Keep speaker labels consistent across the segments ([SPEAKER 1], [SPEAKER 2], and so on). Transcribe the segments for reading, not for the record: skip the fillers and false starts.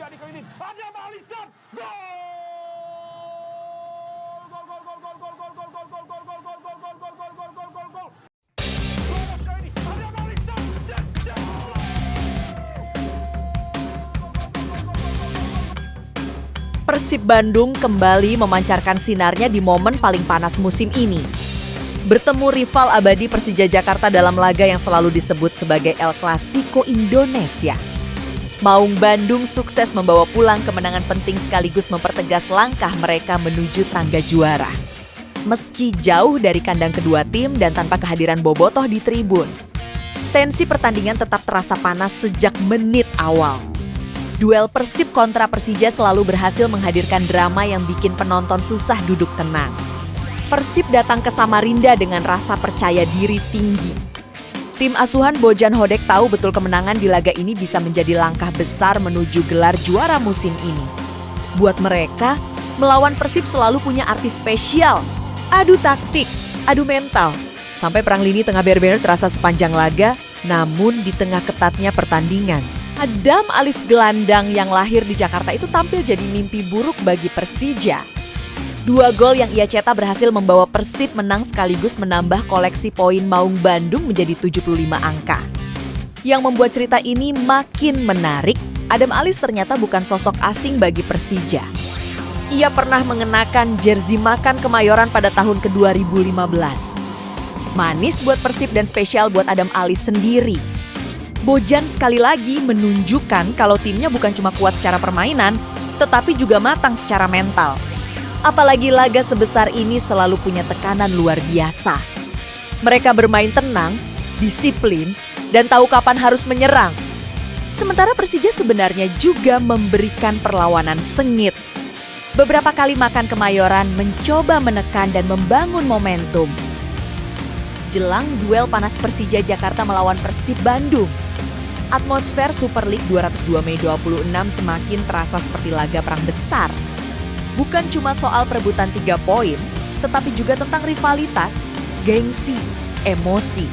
[SPEAKER 1] terjadi kali ini. Ada Bali stop. Gol! Gol gol gol gol gol gol gol gol gol gol gol gol gol gol gol gol gol gol gol gol. Gol kali ini. Ada Bali stop.
[SPEAKER 2] Persib Bandung kembali memancarkan sinarnya di momen paling panas musim ini. Bertemu rival abadi Persija Jakarta dalam laga yang selalu disebut sebagai El Clasico Indonesia. Maung Bandung sukses membawa pulang kemenangan penting sekaligus mempertegas langkah mereka menuju tangga juara. Meski jauh dari kandang kedua tim dan tanpa kehadiran Bobotoh di tribun, tensi pertandingan tetap terasa panas sejak menit awal. Duel Persib kontra Persija selalu berhasil menghadirkan drama yang bikin penonton susah duduk tenang. Persib datang ke Samarinda dengan rasa percaya diri tinggi. Tim asuhan Bojan Hodek tahu betul kemenangan di laga ini bisa menjadi langkah besar menuju gelar juara musim ini. Buat mereka, melawan Persib selalu punya arti spesial. Adu taktik, adu mental. Sampai perang lini tengah bener-bener terasa sepanjang laga, namun di tengah ketatnya pertandingan, Adam Alis gelandang yang lahir di Jakarta itu tampil jadi mimpi buruk bagi Persija. 2 gol yang ia cetak berhasil membawa Persib menang sekaligus menambah koleksi poin Maung Bandung menjadi 75 angka. Yang membuat cerita ini makin menarik, Adam Alis ternyata bukan sosok asing bagi Persija. Ia pernah mengenakan jersey makan Kemayoran pada tahun ke-2015. Manis buat Persib dan spesial buat Adam Alis sendiri. Bojan sekali lagi menunjukkan kalau timnya bukan cuma kuat secara permainan, tetapi juga matang secara mental. Apalagi laga sebesar ini selalu punya tekanan luar biasa. Mereka bermain tenang, disiplin, dan tahu kapan harus menyerang. Sementara Persija sebenarnya juga memberikan perlawanan sengit. Beberapa kali makan Kemayoran mencoba menekan dan membangun momentum. Jelang duel panas Persija Jakarta melawan Persib Bandung, atmosfer Super League 202 Mei 26 semakin terasa seperti laga perang besar. Bukan cuma soal perebutan 3 poin, tetapi juga tentang rivalitas, gengsi, emosi,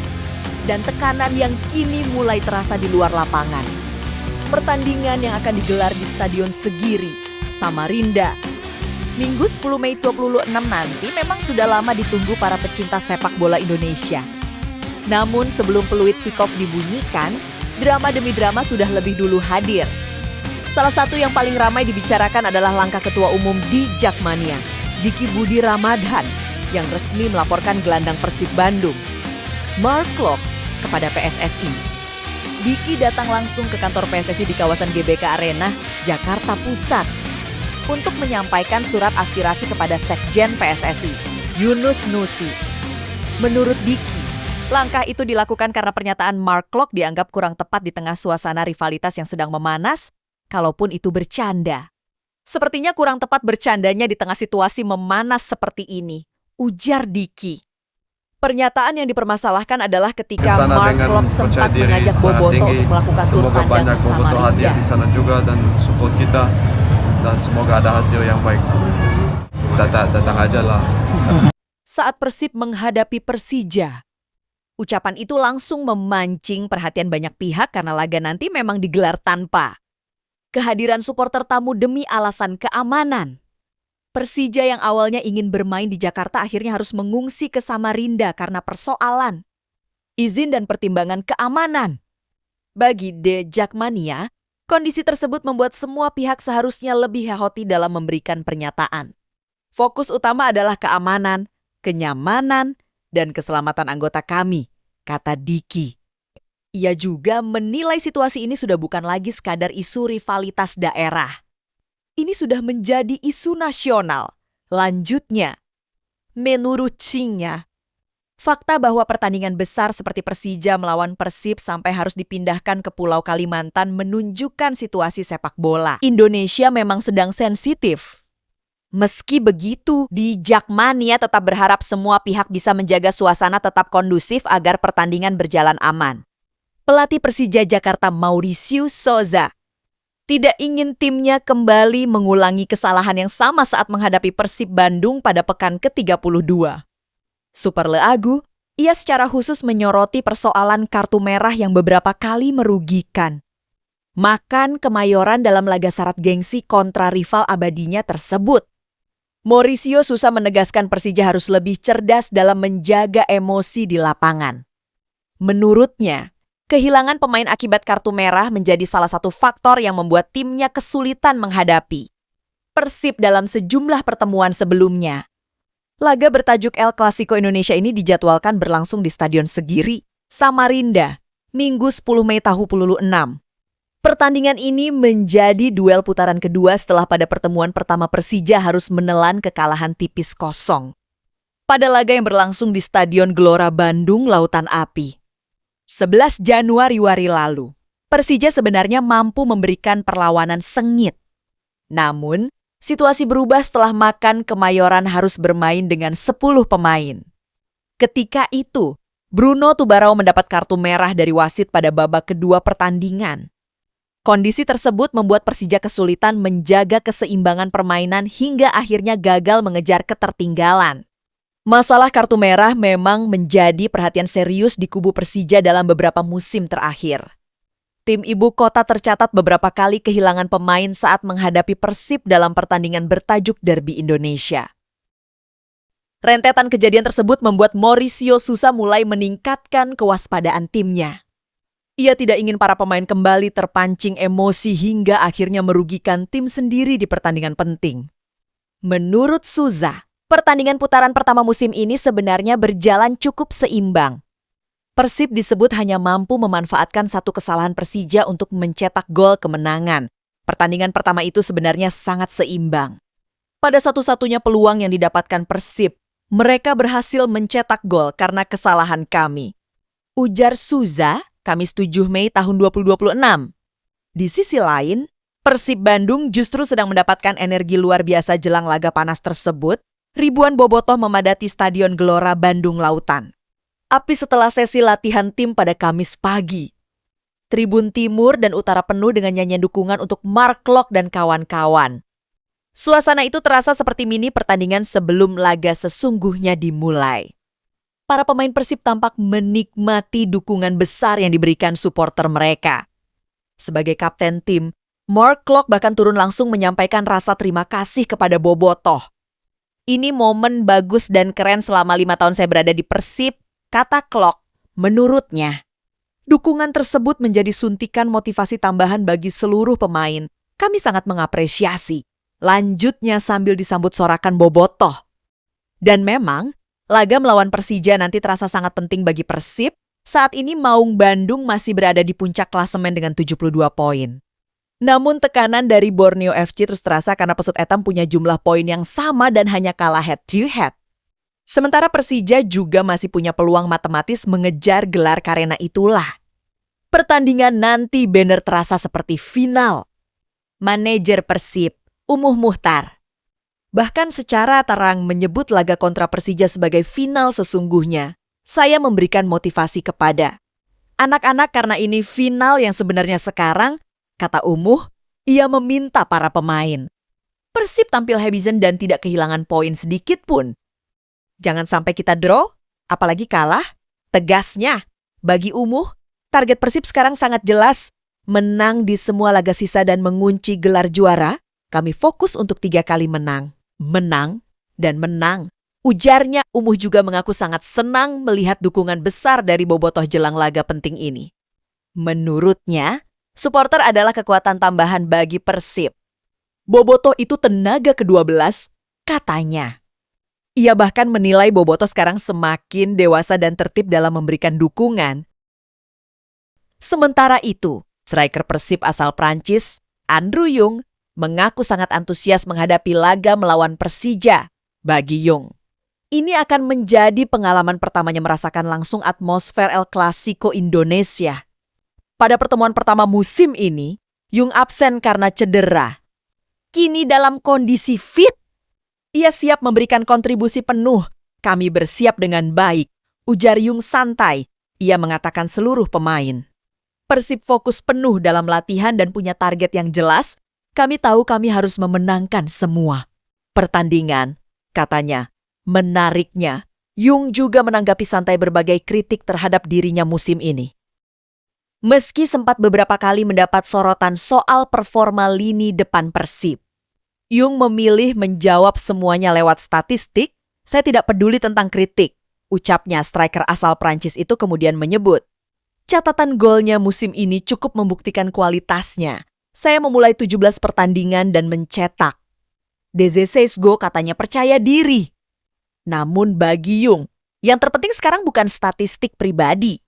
[SPEAKER 2] dan tekanan yang kini mulai terasa di luar lapangan. Pertandingan yang akan digelar di Stadion Segiri, Samarinda, Minggu 10 Mei 26 nanti memang sudah lama ditunggu para pecinta sepak bola Indonesia. Namun sebelum peluit kick-off dibunyikan, drama demi drama sudah lebih dulu hadir. Salah satu yang paling ramai dibicarakan adalah langkah Ketua Umum di Jakmania, Diki Budi Ramadhan, yang resmi melaporkan gelandang Persib Bandung, Mark Klok, kepada PSSI. Diki datang langsung ke kantor PSSI di kawasan GBK Arena, Jakarta Pusat, untuk menyampaikan surat aspirasi kepada Sekjen PSSI, Yunus Nusi. Menurut Diki, langkah itu dilakukan karena pernyataan Mark Klok dianggap kurang tepat di tengah suasana rivalitas yang sedang memanas, kalaupun itu bercanda. Sepertinya kurang tepat bercandanya di tengah situasi memanas seperti ini, ujar Diki. Pernyataan yang dipermasalahkan adalah ketika Mark Klok sempat mengajak Bobotoh untuk melakukan tur pandang ke Samarinda.
[SPEAKER 3] Hadir di sana juga dan support kita, dan semoga ada hasil yang baik. Datang aja lah.
[SPEAKER 2] Saat Persib menghadapi Persija, ucapan itu langsung memancing perhatian banyak pihak karena laga nanti memang digelar tanpa kehadiran supporter tamu demi alasan keamanan. Persija yang awalnya ingin bermain di Jakarta akhirnya harus mengungsi ke Samarinda karena persoalan izin dan pertimbangan keamanan. Bagi The Jakmania, kondisi tersebut membuat semua pihak seharusnya lebih hati-hati dalam memberikan pernyataan. Fokus utama adalah keamanan, kenyamanan, dan keselamatan anggota kami, kata Diki. Ia juga menilai situasi ini sudah bukan lagi sekadar isu rivalitas daerah. Ini sudah menjadi isu nasional. Lanjutnya, menurutnya, fakta bahwa pertandingan besar seperti Persija melawan Persib sampai harus dipindahkan ke Pulau Kalimantan menunjukkan situasi sepak bola Indonesia memang sedang sensitif. Meski begitu, di Jakmania tetap berharap semua pihak bisa menjaga suasana tetap kondusif agar pertandingan berjalan aman. Pelatih Persija Jakarta Mauricio Souza tidak ingin timnya kembali mengulangi kesalahan yang sama saat menghadapi Persib Bandung pada pekan ke-32. Super Leagu, ia secara khusus menyoroti persoalan kartu merah yang beberapa kali merugikan. makan Kemayoran dalam laga syarat gengsi kontra rival abadinya tersebut. Mauricio Sousa menegaskan Persija harus lebih cerdas dalam menjaga emosi di lapangan. Menurutnya, kehilangan pemain akibat kartu merah menjadi salah satu faktor yang membuat timnya kesulitan menghadapi Persib dalam sejumlah pertemuan sebelumnya. Laga bertajuk El Clasico Indonesia ini dijadwalkan berlangsung di Stadion Segiri, Samarinda, Minggu 10 Mei tahun 2026. Pertandingan ini menjadi duel putaran kedua setelah pada pertemuan pertama Persija harus menelan kekalahan tipis 0. Pada laga yang berlangsung di Stadion Gelora Bandung Lautan Api. 11 Januari lalu, Persija sebenarnya mampu memberikan perlawanan sengit. Namun, situasi berubah setelah makan Kemayoran harus bermain dengan 10 pemain. Ketika itu, Bruno Tubarao mendapat kartu merah dari wasit pada babak kedua pertandingan. Kondisi tersebut membuat Persija kesulitan menjaga keseimbangan permainan hingga akhirnya gagal mengejar ketertinggalan. Masalah kartu merah memang menjadi perhatian serius di kubu Persija dalam beberapa musim terakhir. Tim ibu kota tercatat beberapa kali kehilangan pemain saat menghadapi Persib dalam pertandingan bertajuk Derby Indonesia. Rentetan kejadian tersebut membuat Mauricio Sousa mulai meningkatkan kewaspadaan timnya. Ia tidak ingin para pemain kembali terpancing emosi hingga akhirnya merugikan tim sendiri di pertandingan penting. Menurut Sousa, pertandingan putaran pertama musim ini sebenarnya berjalan cukup seimbang. Persib disebut hanya mampu memanfaatkan satu kesalahan Persija untuk mencetak gol kemenangan. Pertandingan pertama itu sebenarnya sangat seimbang. Pada satu-satunya peluang yang didapatkan Persib, mereka berhasil mencetak gol karena kesalahan kami. Ujar Sousa, Kamis 7 Mei tahun 2026. Di sisi lain, Persib Bandung justru sedang mendapatkan energi luar biasa jelang laga panas tersebut. Ribuan bobotoh memadati Stadion Gelora Bandung Lautan Api setelah sesi latihan tim pada Kamis pagi. Tribun Timur dan Utara penuh dengan nyanyian dukungan untuk Mark Klok dan kawan-kawan. Suasana itu terasa seperti mini pertandingan sebelum laga sesungguhnya dimulai. Para pemain Persib tampak menikmati dukungan besar yang diberikan supporter mereka. Sebagai kapten tim, Mark Klok bahkan turun langsung menyampaikan rasa terima kasih kepada bobotoh. Ini momen bagus dan keren selama 5 tahun saya berada di Persib, kata Klok. Menurutnya, dukungan tersebut menjadi suntikan motivasi tambahan bagi seluruh pemain. Kami sangat mengapresiasi. Lanjutnya sambil disambut sorakan bobotoh. Dan memang, laga melawan Persija nanti terasa sangat penting bagi Persib. Saat ini Maung Bandung masih berada di puncak klasemen dengan 72 poin. Namun tekanan dari Borneo FC terus terasa karena Pesut Etam punya jumlah poin yang sama dan hanya kalah head to head. Sementara Persija juga masih punya peluang matematis mengejar gelar karena itulah. Pertandingan nanti benar terasa seperti final. Manajer Persib, Umuh Muhtar, bahkan secara terang menyebut laga kontra Persija sebagai final sesungguhnya. Saya memberikan motivasi kepada anak-anak karena ini final yang sebenarnya sekarang, kata Umuh, ia meminta para pemain. Persib tampil habisen dan tidak kehilangan poin sedikit pun. Jangan sampai kita draw, apalagi kalah, tegasnya. Bagi Umuh, target Persib sekarang sangat jelas, menang di semua laga sisa dan mengunci gelar juara. Kami fokus untuk 3 kali menang. Menang dan menang. Ujarnya, Umuh juga mengaku sangat senang melihat dukungan besar dari bobotoh jelang laga penting ini. Menurutnya, supporter adalah kekuatan tambahan bagi Persib. Bobotoh itu tenaga ke-12, katanya. Ia bahkan menilai bobotoh sekarang semakin dewasa dan tertib dalam memberikan dukungan. Sementara itu, striker Persib asal Prancis, Andrew Yung, mengaku sangat antusias menghadapi laga melawan Persija. Bagi Yung, ini akan menjadi pengalaman pertamanya merasakan langsung atmosfer El Clasico Indonesia. Pada pertemuan pertama musim ini, Yung absen karena cedera. Kini dalam kondisi fit, ia siap memberikan kontribusi penuh. Kami bersiap dengan baik, ujar Yung santai. Ia mengatakan seluruh pemain. Persib fokus penuh dalam latihan dan punya target yang jelas. Kami tahu kami harus memenangkan semua pertandingan, katanya. Menariknya, Yung juga menanggapi santai berbagai kritik terhadap dirinya musim ini. Meski sempat beberapa kali mendapat sorotan soal performa lini depan Persib, Yung memilih menjawab semuanya lewat statistik. Saya tidak peduli tentang kritik, ucapnya. Striker asal Prancis itu kemudian menyebut, catatan golnya musim ini cukup membuktikan kualitasnya. Saya memulai 17 pertandingan dan mencetak. DZ Seisgo katanya percaya diri. Namun bagi Yung, yang terpenting sekarang bukan statistik pribadi,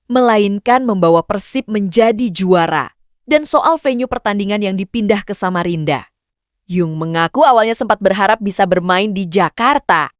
[SPEAKER 2] melainkan membawa Persib menjadi juara. Dan soal venue pertandingan yang dipindah ke Samarinda, Yung mengaku awalnya sempat berharap bisa bermain di Jakarta.